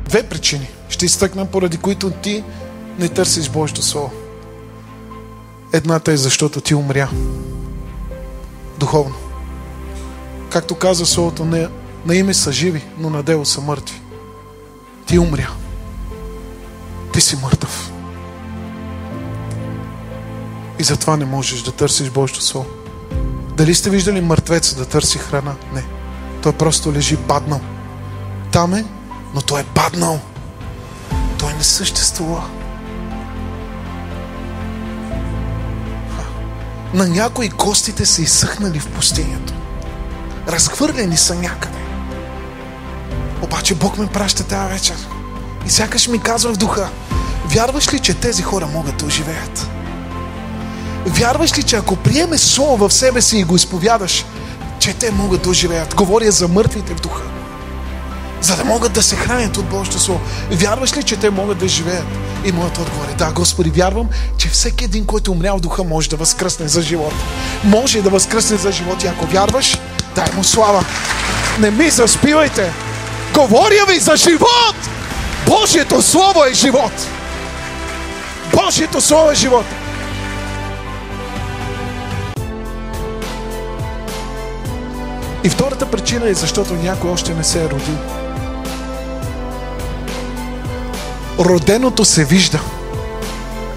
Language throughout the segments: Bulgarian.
Две причини ще изтъкна, поради които ти не търсиш Божието Слово. Едната е, защото ти умря духовно. Както казва Словото, на име са живи, но на дело са мъртви. Ти умря. Ти си мъртъв. И затова не можеш да търсиш Божието Слово. Дали сте виждали мъртвеца да търси храна? Не. Той просто лежи паднал. Там е, но той е паднал. Той не съществува. На някои костите са изсъхнали в пустинята. Разхвърлени са някъде. Обаче Бог ме праща тази вечер. И сякаш ми казва в духа: вярваш ли, че тези хора могат да оживеят? Вярваш ли, че ако приемеш Слово в себе си и го изповядаш, че те могат да оживеят? Говоря за мъртвите в духа, за да могат да се хранят от Божието Слово. Вярваш ли, че те могат да живеят? И моят отговор е: да, Господи, вярвам, че всеки един, който умрял в духа, може да възкръсне за живот. Може да възкръсне за живот. И ако вярваш, дай му слава. Не ми заспивайте. Говоря ви за живот. Божието Слово е живот. Божието Слово е живот. И втората причина е, защото някой още не се е родил. Роденото се вижда.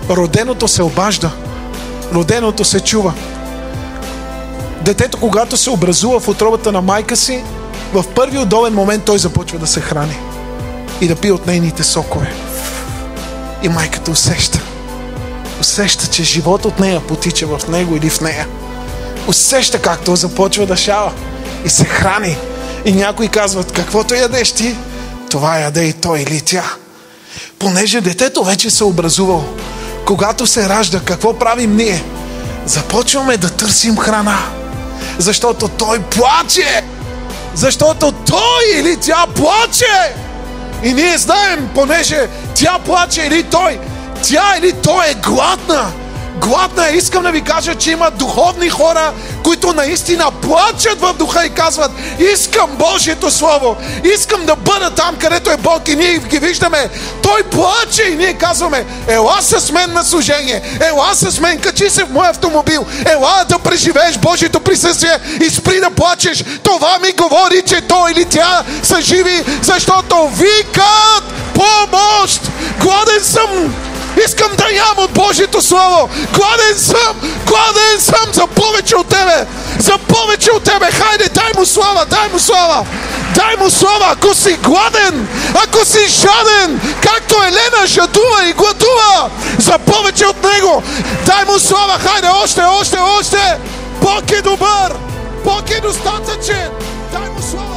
Роденото се обажда. Роденото се чува. Детето, когато се образува в утробата на майка си, в първи удобен момент той започва да се храни и да пие от нейните сокове. И майката усеща, че живот от нея потича в него или в нея. Усеща как той започва да шава и се храни. И някои казват: каквото ядеш ти, това яде и той или тя. Понеже детето вече се образувало, когато се ражда, какво правим ние? Започваме да търсим храна. Защото той плаче. Защото той или тя плаче. И ние знаем, понеже тя плаче или той, тя или той е гладна. Гладна е. Искам да ви кажа, че има духовни хора, които наистина плачат в духа и казват: искам Божието Слово, искам да бъда там, където е Бог. И ние ги виждаме, той плаче и ние казваме: ела с мен на служение, ела с мен, качи се в мой автомобил, ела да преживееш Божието присъствие и спри да плачеш. Това ми говори, че той или тя са живи, защото викат помощ. Гладен съм. Искам да ям от Божието Слово. Гладен съм за повече от тебе. За повече от тебе. Хайде, дай му слава, дай му слава. Дай му слава, ако си гладен, ако си жаден, както Елена жадува и гладува за повече от него. Дай му слава, хайде, още. Бог е добър. Бог е достатъчен. Дай му слава.